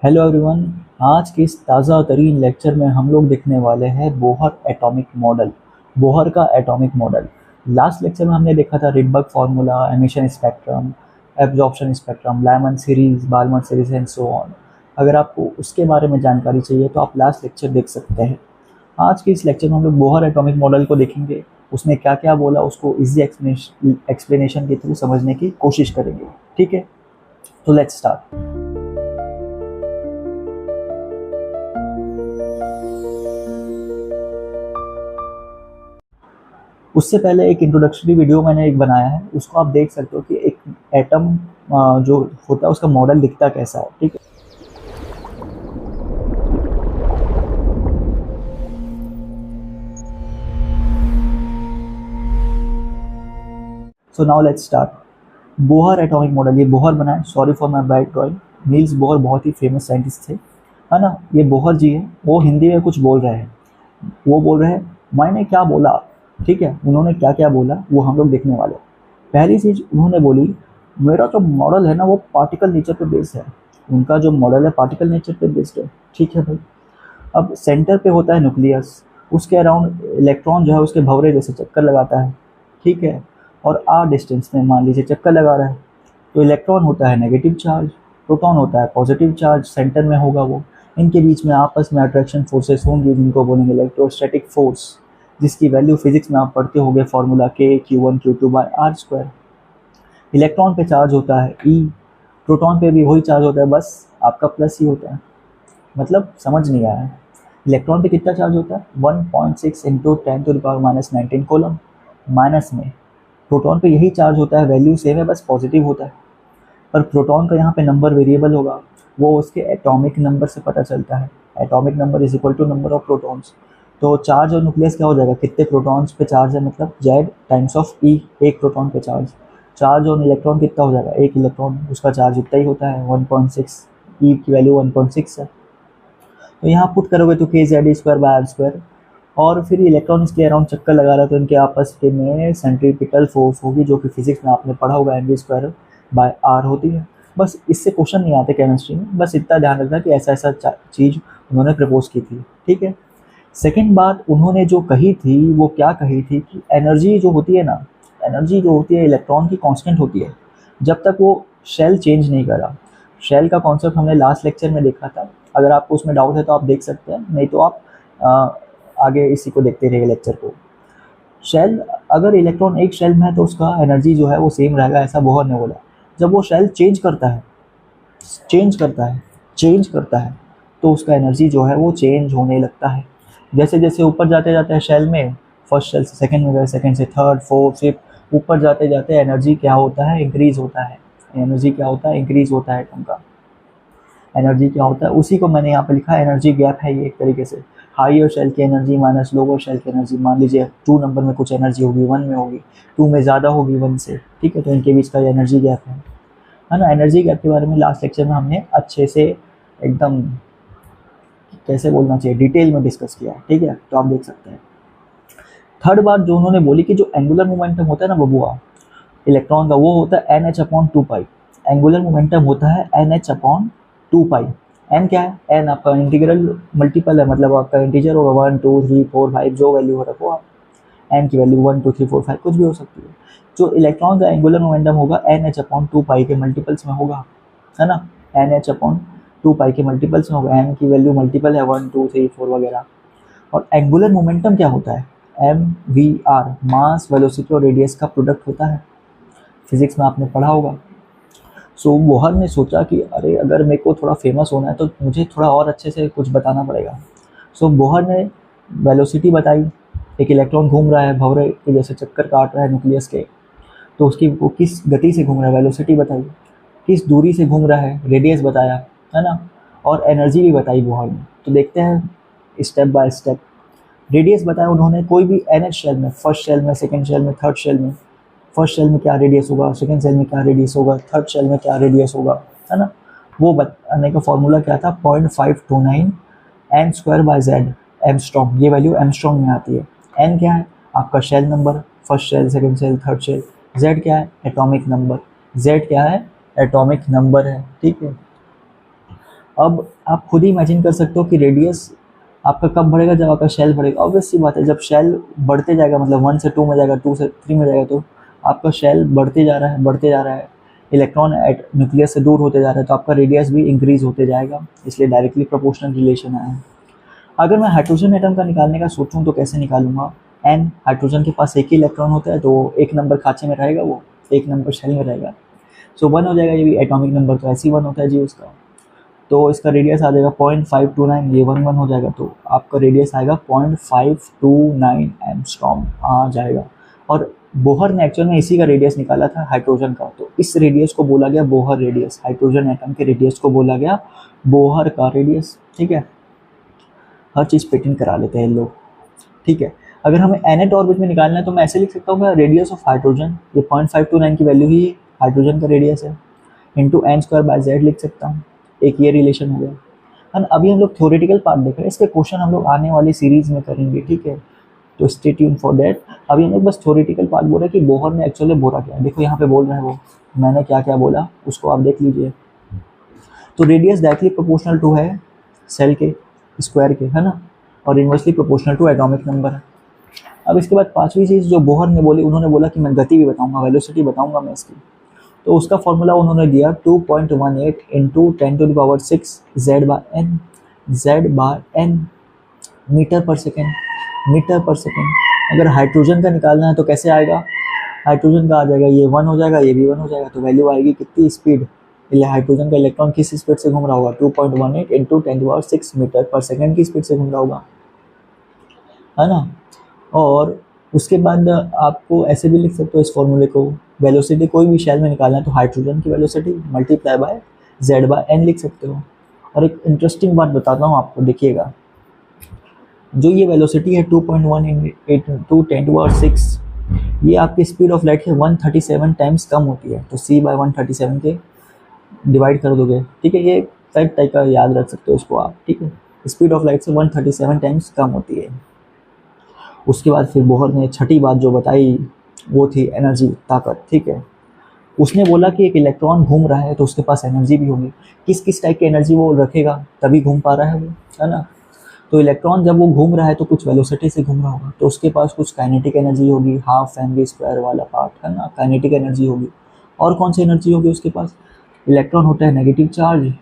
Hello everyone. आज के इस ताज़ा तरीन लेक्चर में हम लोग देखने वाले हैं बोहर एटॉमिक मॉडल। बोहर का एटॉमिक मॉडल लास्ट लेक्चर में हमने देखा था। Rydberg formula, emission spectrum, absorption spectrum, Lyman series, Balmer series and so on. अगर आपको उसके बारे में जानकारी चाहिए तो आप लास्ट लेक्चर देख सकते हैं। आज के इस लेक्चर में हम लोग बोहर एटॉमिक मॉडल को देखेंगे। उसने क्या क्या बोला उसको इजी एक्सप्लेनेशन के थ्रू समझने की कोशिश करेंगे। ठीक है, तो लेट्स स्टार्ट। उससे पहले एक इंट्रोडक्टरी वीडियो मैंने एक बनाया है, उसको आप देख सकते हो कि एक एटम जो होता है उसका मॉडल दिखता कैसा है। ठीक है, so now let's start. Bohr atomic model, ये बोहर बनाया, sorry for my bad drawing. Niels Bohr बहुत ही फेमस साइंटिस्ट थे, है ना। ये बोहर जी है, वो हिंदी में कुछ बोल रहे हैं। वो बोल रहे हैं मैंने क्या बोला। ठीक है, उन्होंने क्या क्या बोला वो हम लोग देखने वाले हैं। पहली चीज़ उन्होंने बोली, मेरा जो मॉडल है ना वो पार्टिकल नेचर पे बेस्ड है। उनका जो मॉडल है पार्टिकल नेचर पे बेस्ड है। ठीक है भाई। अब सेंटर पे होता है न्यूक्लियस, उसके अराउंड इलेक्ट्रॉन जो है उसके भंवरे जैसे चक्कर लगाता है। ठीक है, और आर डिस्टेंस में मान लीजिए चक्कर लगा रहा है, तो इलेक्ट्रॉन होता है नेगेटिव चार्ज, प्रोटॉन होता है पॉजिटिव चार्ज, सेंटर में होगा वो। इनके बीच में आपस में अट्रैक्शन फोर्सेस होंगी जिनको बोलेंगे इलेक्ट्रोस्टैटिक फोर्स, जिसकी वैल्यू फिजिक्स में आप पढ़ते होंगे, फार्मूला K(Q1Q2/r²। इलेक्ट्रॉन पे चार्ज होता है E, प्रोटॉन पे भी वही चार्ज होता है, बस आपका प्लस ही होता है। मतलब समझ नहीं आया, इलेक्ट्रॉन पे कितना चार्ज होता है 1.6 इंटू 10⁻⁻19 कोलम। माइनस में प्रोटॉन पे यही चार्ज होता है, वैल्यू सेम है, बस पॉजिटिव होता है। पर प्रोटॉन का यहाँ पे नंबर वेरिएबल होगा, वो उसके एटॉमिक नंबर से पता चलता है। Atomic number is equal to number of protons. तो चार्ज और न्यूक्लियस क्या हो जाएगा, कितने प्रोटॉन्स पे चार्ज है, मतलब Z टाइम्स ऑफ E, एक प्रोटॉन पे चार्ज। चार्ज ऑन इलेक्ट्रॉन कितना हो जाएगा, एक इलेक्ट्रॉन, उसका चार्ज उतना ही होता है 1.6, E की वैल्यू 1.6 है। तो यहाँ पुट करोगे तो KZ²/r²। और फिर इलेक्ट्रॉन इसके अराउंड चक्कर लगा रहा है, तो इनके आपस के में सेंट्रीपिटल फोर्स होगी, जो कि फिजिक्स में आपने पढ़ा होगा mv²/r होती है। बस इससे क्वेश्चन नहीं आते केमिस्ट्री में, बस इतना ध्यान रखना कि ऐसा ऐसा चीज़ उन्होंने प्रपोज की थी। ठीक है, सेकेंड बात उन्होंने जो कही थी वो क्या कही थी कि एनर्जी जो होती है ना, एनर्जी जो होती है इलेक्ट्रॉन की कांस्टेंट होती है जब तक वो शेल चेंज नहीं करा। शेल का कॉन्सेप्ट हमने लास्ट लेक्चर में देखा था। अगर आपको उसमें डाउट है तो आप देख सकते हैं, नहीं तो आप आगे इसी को देखते रहिए लेक्चर को। शेल, अगर इलेक्ट्रॉन एक शेल में है तो उसका एनर्जी जो है वो सेम रहेगा, ऐसा बोहर ने बोला। जब वो शेल चेंज करता है, चेंज करता है चेंज करता है तो उसका एनर्जी जो है वो चेंज होने लगता है। जैसे जैसे ऊपर जाते जाते हैं शेल में, फर्स्ट शेल से सेकंड में गए, सेकंड से थर्ड, फोर्थ, फिफ्थ, ऊपर जाते जाते एनर्जी क्या होता है, इंक्रीज होता है। एनर्जी क्या होता है, इंक्रीज होता है एटम का। एनर्जी क्या होता है, उसी को मैंने यहाँ पे लिखा है, एनर्जी गैप है ये एक तरीके से। हाइयर शेल की एनर्जी माइनस लोअर शेल की एनर्जी। मान लीजिए 2 नंबर में कुछ एनर्जी होगी, 1 में होगी, 2 में ज़्यादा होगी 1 से। ठीक है, तो इनके बीच का एनर्जी गैप है ना। एनर्जी गैप के बारे में लास्ट लेक्चर में हमने अच्छे से एकदम कैसे बोलना चाहिए डिटेल में डिस्कस किया। ठीक है, तो आप देख सकते हैं। थर्ड बात जो उन्होंने बोली कि जो एंगुलर मोमेंटम होता है ना बबुआ इलेक्ट्रॉन का, वो होता है NH/2π। एंगुलर मोमेंटम होता है NH/2π। एन क्या है, एन आपका इंटीग्रल मल्टीपल है, मतलब आपका इंटीजर होगा 1 2 3 4 5, जो वैल्यू हो रखो आप। एन की वैल्यू 1 2 3 4 5 कुछ भी हो सकती है। जो इलेक्ट्रॉन का एंगुलर मोमेंटम होगा NH/2π के मल्टीपल्स में होगा, है ना। NH/2π के मल्टीपल्स में होगा, एन की वैल्यू मल्टीपल है 1 2 3 4 वगैरह। और एंगुलर मोमेंटम क्या होता है, MVR, मास वेलोसिटी और रेडियस का प्रोडक्ट होता है। फिजिक्स में आपने पढ़ा होगा। सो बोहर ने सोचा कि अरे अगर मेरे को थोड़ा फेमस होना है तो मुझे थोड़ा और अच्छे से कुछ बताना पड़ेगा। सो बोहर ने वेलोसिटी बताई, एक इलेक्ट्रॉन घूम रहा है भंवरे के जैसे चक्कर काट रहा है न्यूक्लियस के, तो उसकी वो किस गति से घूम रहा है वेलोसिटी बताई, किस दूरी से घूम रहा है रेडियस बताया, है ना। और एनर्जी भी बताई बोहर ने। तो देखते हैं स्टेप बाय स्टेप। रेडियस बताया उन्होंने, कोई भी NH शेल में, फर्स्ट शेल में, सेकंड शेल में, थर्ड शेल में। फर्स्ट शेल में क्या रेडियस होगा, सेकंड शेल में क्या रेडियस होगा, थर्ड शेल में क्या रेडियस होगा, है ना। वो बताने का फॉर्मूला क्या था, 0.529 m²/z एमस्ट्रॉन्ग। ये वैल्यू एमस्ट्रॉन्ग में आती है। एन क्या है, आपका shell number, first shell, second shell, third shell. Z क्या है, एटॉमिक नंबर। जेड क्या है, एटॉमिक नंबर है। ठीक है, अब आप खुद ही इमेजिन कर सकते हो कि रेडियस आपका कब बढ़ेगा, जब आपका शेल बढ़ेगा। ऑब्वियस सी बात है, जब शेल बढ़ते जाएगा, मतलब 1 से 2 में जाएगा, 2 से 3 में जाएगा, तो आपका शेल बढ़ते जा रहा है, बढ़ते जा रहा है, इलेक्ट्रॉन एट न्यूक्लियस से दूर होते जा रहा है, तो आपका रेडियस भी इंक्रीज होते जाएगा, इसलिए डायरेक्टली प्रोपोर्शनल रिलेशन आया है। अगर मैं हाइड्रोजन एटम का निकालने का सोचूं तो कैसे निकालूंगा? एन, हाइड्रोजन के पास एक ही इलेक्ट्रॉन होता है, तो एक नंबर खांचे में रहेगा, वो एक नंबर शेल में रहेगा, सो 1 हो जाएगा। ये भी एटॉमिक नंबर तो ऐसे ही 1 होता है जी उसका। तो इसका रेडियस आ जाएगा 0.529, ये 1 हो जाएगा, तो आपका रेडियस आएगा 0.529 एंगस्ट्रॉम आ जाएगा। और बोहर ने एक्चुअल में इसी का रेडियस निकाला था हाइड्रोजन का, तो इस रेडियस को बोला गया बोहर रेडियस। हाइड्रोजन एटम के रेडियस को बोला गया बोहर का रेडियस। ठीक है, हर चीज़ पेटेंट करा लेते हैं लोग। ठीक है, अगर हमें nth ऑर्बिट में निकालना है तो मैं ऐसे लिख सकता हूँ रेडियस ऑफ हाइड्रोजन, ये 0.529 की वैल्यू ही हाइड्रोजन का रेडियस है, इंटू n² लिख सकता हूँ। एक ये रिलेशन हो गया। एंड अभी हम लोग थ्योरेटिकल पार्ट देख रहे हैं, इसके क्वेश्चन हम लोग आने वाली सीरीज में करेंगे। ठीक है, तो स्टे ट्यून फॉर दैट। अभी हम लोग बस थ्योरेटिकल पार्ट बोल रहे हैं कि बोहर ने एक्चुअली बोला क्या। देखो यहाँ पे बोल रहे हैं वो, मैंने क्या क्या बोला उसको आप देख लीजिए। तो रेडियस डायरेक्टली प्रोपोर्शनल टू है सेल के स्क्वायर के, है ना, और inversely proportional to atomic number है। अब इसके बाद पांचवी चीज़ जो बोहर ने बोली, उन्होंने बोला कि मैं गति भी बताऊंगा, वेलोसिटी बताऊंगा मैं इसकी। तो उसका फॉर्मूला उन्होंने दिया 2.18 इंटू 10⁶ Z/n मीटर पर सेकेंड, मीटर पर सेकेंड। अगर हाइड्रोजन का निकालना है तो कैसे आएगा? हाइड्रोजन का आ जाएगा, ये 1 हो जाएगा, ये भी 1 हो जाएगा, तो वैल्यू आएगी कितनी? स्पीड। हाइड्रोजन का इलेक्ट्रॉन किस स्पीड से घूम रहा होगा? 2.18 इंटू 10⁶ मीटर पर सेकेंड की स्पीड से घूम रहा होगा, है ना। और उसके बाद आपको ऐसे भी लिख सकते हो इस फॉर्मूले को, वेलोसिटी कोई भी शेल में निकालना है तो हाइड्रोजन की वेलोसिटी मल्टीप्लाई बाय Z/n लिख सकते हो। और एक इंटरेस्टिंग बात बताता हूँ आपको, देखिएगा, जो ये वेलोसिटी है 2.1 इंटू 10⁶, ये आपकी स्पीड ऑफ लाइट के 137 टाइम्स कम होती है, तो c/137 के डिवाइड कर दोगे। ठीक है, ये फैक्ट टाइप का याद रख सकते हो इसको आप। ठीक है, स्पीड ऑफ लाइट से 137 टाइम्स कम होती है। उसके बाद फिर बोहर ने छठी बात जो बताई वो थी एनर्जी, ताकत। ठीक है, उसने बोला कि एक इलेक्ट्रॉन घूम रहा है तो उसके पास एनर्जी भी होगी। किस किस टाइप की एनर्जी वो रखेगा तभी घूम पा रहा है वो, है ना। तो इलेक्ट्रॉन जब वो घूम रहा है तो कुछ वेलोसिटी से घूम रहा होगा, तो उसके पास कुछ काइनेटिक एनर्जी होगी, हाफ mv² वाला पार्ट, है ना, काइनेटिक एनर्जी होगी। और कौन सी एनर्जी होगी उसके पास? इलेक्ट्रॉन होता है नेगेटिव चार्ज,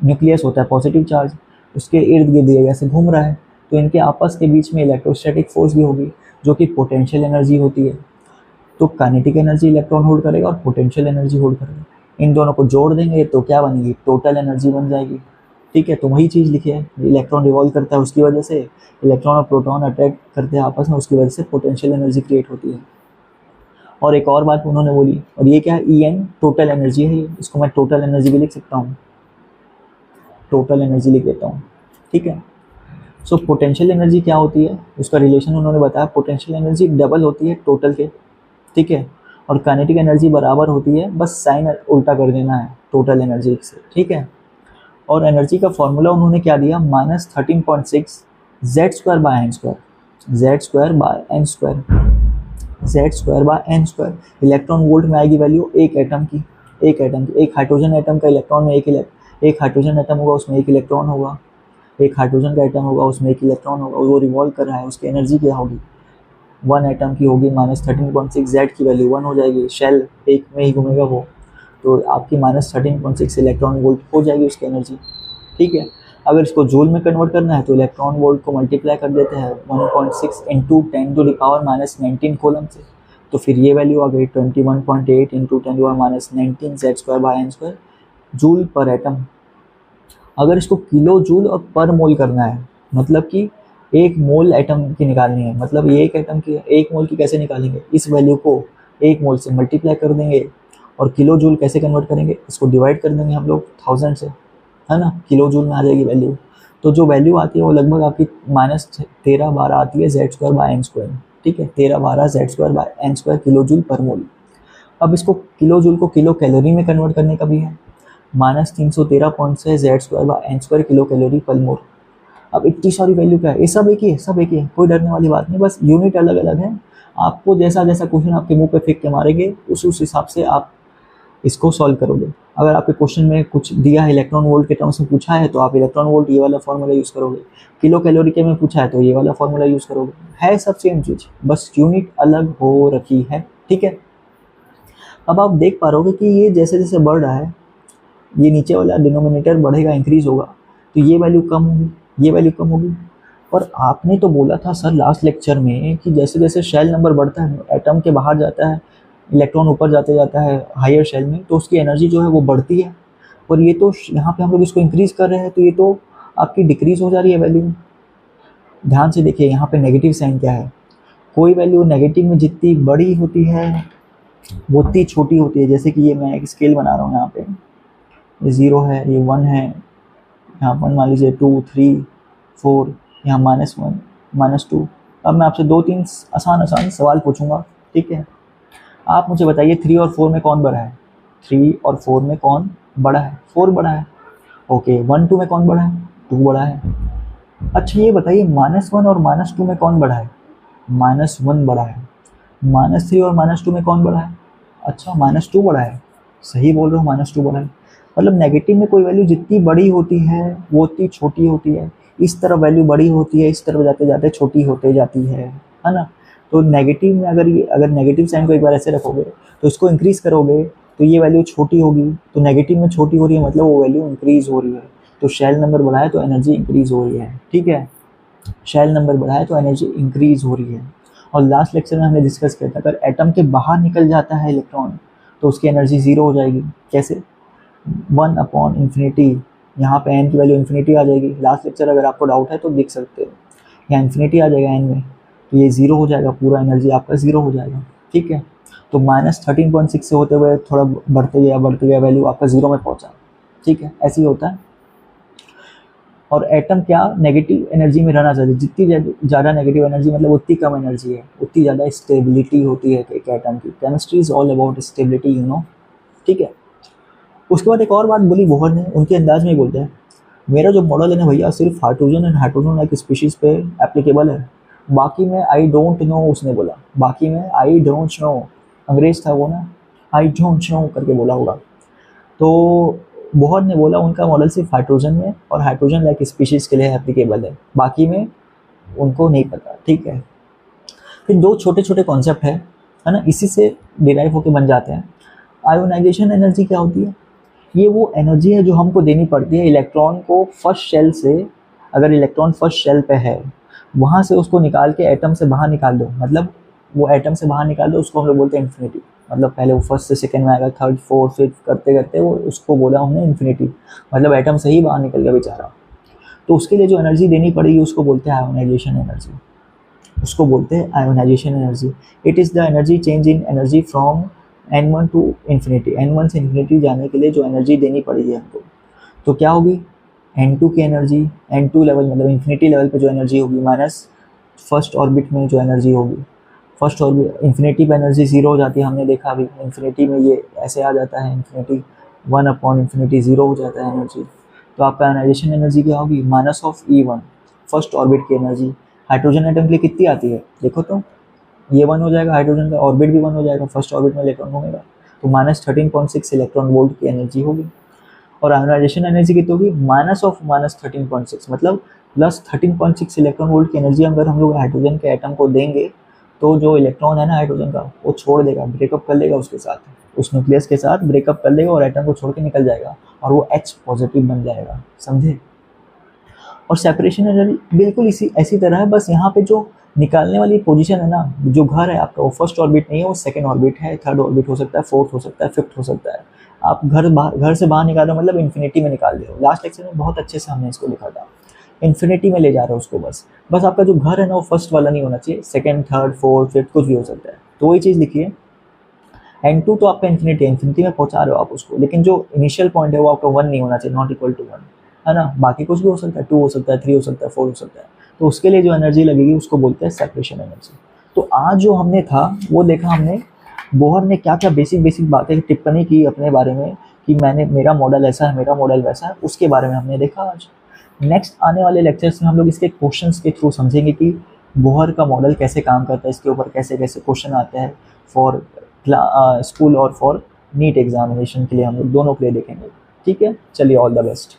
न्यूक्लियस होता है पॉजिटिव चार्ज, उसके इर्द गिर्द ये जैसे घूम रहा है, तो इनके आपस के बीच में इलेक्ट्रोस्टैटिक फोर्स भी होगी, जो कि पोटेंशियल एनर्जी होती है। तो काइनेटिक एनर्जी इलेक्ट्रॉन होल्ड करेगा और पोटेंशियल एनर्जी होल्ड करेगा। इन दोनों को जोड़ देंगे तो क्या बनेगी? टोटल एनर्जी बन जाएगी। ठीक है, तो वही चीज़ लिखी है, इलेक्ट्रॉन रिवॉल्व करता है उसकी वजह से, इलेक्ट्रॉन और प्रोटॉन अट्रैक्ट करते हैं आपस में, उसकी वजह से पोटेंशियल एनर्जी क्रिएट होती है। और एक और बात उन्होंने बोली, और ये क्या है? En टोटल एनर्जी है, इसको मैं टोटल एनर्जी भी लिख सकता हूँ, टोटल एनर्जी लिख देता हूँ। ठीक है, सो पोटेंशियल एनर्जी क्या होती है उसका रिलेशन उन्होंने बताया, पोटेंशियल एनर्जी डबल होती है टोटल के। ठीक है, और काइनेटिक एनर्जी बराबर होती है, बस साइन उल्टा कर देना है टोटल एनर्जी से। ठीक है, और एनर्जी का फॉर्मूला उन्होंने क्या दिया? -13.6 Z²/n², Z²/n²। इलेक्ट्रॉन वोल्ट में आएगी वैल्यू एक एटम की, एक हाइड्रोजन एटम का इलेक्ट्रॉन में एक हाइड्रोजन एटम होगा, उसमें एक इलेक्ट्रॉन होगा, एक हाइड्रोजन का एटम होगा, उसमें एक इलेक्ट्रॉन होगा, वो रिवॉल्व कर रहा है, उसकी एनर्जी क्या होगी? 1 एटम की होगी, -13.6, Z की वैल्यू 1 हो जाएगी, शेल एक में ही घूमेगा वो, तो आपकी -13.6 इलेक्ट्रॉन वोल्ट हो जाएगी उसकी एनर्जी। ठीक है, अगर इसको जूल में कन्वर्ट करना है तो इलेक्ट्रॉन वोल्ट को मल्टीप्लाई कर देते हैं 1.6 इंटू 10⁻⁻19 कोलम से, तो फिर ये वैल्यू आ गई 21.8 इंटू 10⁻⁻19 Z²/n² जूल पर एटम। अगर इसको किलो जूल और पर मोल करना है, मतलब कि एक मोल एटम की निकालनी है, मतलब ये एक एटम की एक मोल की कैसे निकालेंगे? इस वैल्यू को एक मोल से मल्टीप्लाई कर देंगे, और किलो जूल कैसे कन्वर्ट करेंगे? इसको डिवाइड कर देंगे हम लोग 1000 से, है ना, किलो जूल में आ जाएगी वैल्यू। तो जो वैल्यू आती है वो लगभग आपकी -1312 आती है Z²/n²। ठीक है, 1312 Z²/n² किलो जूल पर मोल। अब इसको किलो जूल को किलो कैलोरी में कन्वर्ट करने का भी है, -313.6 Z²/n² किलो कैलोरी पर मोल। अब इतनी सारी वैल्यू क्या है? ये सब एक ही है, सब एक ही है, कोई डरने वाली बात नहीं, बस यूनिट अलग अलग है। आपको जैसा जैसा क्वेश्चन आपके मुंह पे फेंक के मारेंगे उस हिसाब से आप इसको सॉल्व करोगे। अगर आपके क्वेश्चन में कुछ दिया है इलेक्ट्रॉन वोल्ट के टर्म्स में पूछा है तो आप इलेक्ट्रॉन वोल्ट ये वाला फॉर्मूला यूज़ करोगे, किलो कैलोरी के में पूछा है तो ये वाला फॉर्मूला यूज़ करोगे। है सब सेम चीज़, बस यूनिट अलग हो रखी है, ठीक है। अब आप देख पा रहे हो कि ये जैसे जैसे बढ़ रहा है, ये नीचे वाला डिनोमिनेटर बढ़ेगा, इंक्रीज होगा, तो ये वैल्यू कम होगी, ये वैल्यू कम होगी। और आपने तो बोला था सर लास्ट लेक्चर में कि जैसे जैसे शेल नंबर बढ़ता है, एटम के बाहर जाता है, इलेक्ट्रॉन ऊपर जाते जाता है हायर शेल में, तो उसकी एनर्जी जो है वो बढ़ती है। और ये तो यहाँ पे हम लोग इसको इंक्रीज कर रहे हैं, तो ये तो आपकी डिक्रीज हो जा रही है वैल्यू। ध्यान से देखिए यहाँ पे नेगेटिव साइन क्या है, कोई वैल्यू नेगेटिव में जितनी बड़ी होती है वो उतनी छोटी होती है। जैसे कि ये मैं एक स्केल बना रहा हूँ, यहाँ पे ये 0 है, ये 1 है, यहाँ पर मान लीजिए 2 3 4, यहाँ -1 -2। अब मैं आपसे 2-3 आसान आसान सवाल पूछूंगा, ठीक है। आप मुझे बताइए 3 और 4 में कौन बड़ा है? 3 और 4 में कौन बड़ा है? 4 बड़ा है। ओके, 1 2 में कौन बड़ा है? 2 बड़ा है। अच्छा ये बताइए -1 और -2 में कौन बड़ा है? -1 बड़ा है। -3 और -2 में कौन बड़ा है? अच्छा -2 बड़ा है। सही बोल रहे हो, -2 बड़ा है। मतलब नेगेटिव में कोई वैल्यू जितनी बड़ी होती है वो उतनी छोटी होती है, इस तरफ वैल्यू बड़ी होती है, इस तरफ जाते जाते छोटी होते जाती है ना। तो नेगेटिव में अगर नेगेटिव साइन को एक बार ऐसे रखोगे तो इसको इंक्रीज करोगे तो ये वैल्यू छोटी होगी, तो नेगेटिव में छोटी हो रही है मतलब वो वैल्यू इंक्रीज हो रही है। तो शेल नंबर बढ़ा है तो एनर्जी इंक्रीज हो रही है, ठीक है। शेल नंबर बढ़ा है तो एनर्जी इंक्रीज हो रही है। और लास्ट लेक्चर में हमने डिस्कस किया था अगर एटम के बाहर निकल जाता है इलेक्ट्रॉन तो उसकी एनर्जी 0 हो जाएगी। कैसे? 1/∞, यहाँ पे n की वैल्यू इन्फिनिटी आ जाएगी। लास्ट लेक्चर अगर आपको डाउट है तो देख सकते हो, यहाँ इन्फिनिटी आ जाएगा n में, तो ये 0 हो जाएगा, पूरा एनर्जी आपका 0 हो जाएगा, ठीक है। तो -13.6 से होते हुए थोड़ा बढ़ते गया वैल्यू आपका 0 में पहुँचा, ठीक है। ऐसे ही होता है। और एटम क्या नेगेटिव एनर्जी में रहना चाहिए, जितनी ज़्यादा नेगेटिव एनर्जी मतलब उतनी कम एनर्जी है, उतनी ज़्यादा स्टेबिलिटी होती है एक एटम की। Chemistry is all about stability, you know, ठीक है। उसके बाद एक और बात बोली बोहर ने, उनके अंदाज में ही बोलते हैं मेरा जो मॉडल है ना भैया सिर्फ hydrogen and hydrogen like species पे एप्लीकेबल है, बाकी में आई डोंट नो। उसने बोला बाकी में आई डोंट नो, अंग्रेज था वो ना, आई डोंट नो करके बोला होगा। तो बोहर ने बोला उनका मॉडल सिर्फ हाइड्रोजन में और हाइड्रोजन लाइक स्पीशीज़ के लिए एप्लीकेबल है, बाकी में उनको नहीं पता, ठीक है। फिर दो छोटे छोटे कॉन्सेप्ट है ना, इसी से डिराइव होकर बन जाते हैं। आयोनाइजेशन एनर्जी क्या होती है? ये वो एनर्जी है जो हमको देनी पड़ती है इलेक्ट्रॉन को फर्स्ट शेल से। अगर इलेक्ट्रॉन फर्स्ट शेल पे है वहाँ से उसको निकाल के एटम से बाहर निकाल दो, मतलब वो एटम से बाहर निकाल दो, उसको हम लोग बोलते हैं इन्फिनिटी। मतलब पहले वो फर्स्ट से सेकंड में आएगा, थर्ड फोर्थ फिफ्थ करते करते वो उसको बोला हमने इन्फिनिटी, मतलब एटम से ही बाहर निकल गया बेचारा। तो उसके लिए जो एनर्जी देनी पड़ेगी उसको बोलते हैं आयोनाइजेशन एनर्जी, उसको बोलते हैं ionisation energy. It is the energy change in energy from n1 to infinity, n1 से इन्फिनिटी जाने के लिए जो एनर्जी देनी पड़ेगी हमको, तो क्या होगी? n2 की एनर्जी, n2 लेवल मतलब इन्फिनिटी लेवल पे जो एनर्जी होगी माइनस फर्स्ट ऑर्बिट में जो एनर्जी होगी। फर्स्ट ऑर्बिट इन्फिनिटी पे एनर्जी 0 हो जाती है, हमने देखा अभी इन्फिनिटी में ये ऐसे आ जाता है, इन्फिनिटी 1/∞ 0 हो जाता है एनर्जी। तो आपका आयोनाइजेशन एनर्जी क्या होगी? -E1 फर्स्ट ऑर्बिट की एनर्जी। हाइड्रोजन एटम के लिए कितनी आती है देखो तो, ये 1 हो जाएगा, हाइड्रोजन का ऑर्बिट भी 1 हो जाएगा, फर्स्ट ऑर्बिट में इलेक्ट्रॉन घूमेगा, तो -13.6 इलेक्ट्रॉन वोल्ट की एनर्जी होगी। और आयोनाइजेशन एनर्जी कितनी होगी? -13.6 मतलब +13.6 इलेक्ट्रॉन वोल्ट की एनर्जी अगर हम लोग हाइड्रोजन के एटम को देंगे तो जो इलेक्ट्रॉन है ना हाइड्रोजन का वो छोड़ देगा, ब्रेकअप कर लेगा उसके साथ, उस न्यूक्लियस के साथ ब्रेकअप कर लेगा और एटम को छोड़ के निकल जाएगा और वो H पॉजिटिव बन जाएगा, समझे। और सेपरेशन एनर्जी बिल्कुल इसी ऐसी तरह है, बस यहाँ पे जो निकालने वाली पोजीशन है ना, जो घर है आपका वो फर्स्ट ऑर्बिट नहीं है, वो सेकंड ऑर्बिट है, थर्ड ऑर्बिट हो सकता है, फोर्थ हो सकता है, फिफ्थ हो सकता है। आप घर से बाहर निकाल रहे हो मतलब इन्फिनिटी में निकाल रहे हो। लास्ट लेक्चर में बहुत अच्छे से हमने इसको लिखा था, इन्फिनिटी में ले जा रहे हो उसको। बस आपका जो घर है ना वो फर्स्ट वाला नहीं होना चाहिए, सेकंड थर्ड फोर्थ फिफ्थ कुछ भी हो सकता है। तो वही चीज़ लिखिए, n2 तो आपका इन्फिनिटी में पहुंचा रहे हो आप उसको, लेकिन जो इनिशियल पॉइंट है वो आपका 1 नहीं होना चाहिए, नॉट इक्वल टू 1, है ना। बाकी कुछ भी हो सकता है, 2 हो सकता है, 3 हो सकता है, 4 हो सकता है। तो उसके लिए जो एनर्जी लगेगी उसको बोलते हैं सेपरेशन एनर्जी। तो आज जो हमने था वो देखा हमने बोहर ने क्या क्या बेसिक बातें टिप्पणी की अपने बारे में कि मेरा मॉडल ऐसा है, मेरा मॉडल वैसा है, उसके बारे में हमने देखा आज। नेक्स्ट आने वाले लेक्चर्स में हम लोग इसके क्वेश्चंस के थ्रू समझेंगे कि बोहर का मॉडल कैसे काम करता है, इसके ऊपर कैसे कैसे क्वेश्चन आते हैं फॉर स्कूल और फॉर नीट एग्जामिनेशन के लिए हम लोग दोनों के लिए देखेंगे। ठीक है, चलिए ऑल द बेस्ट।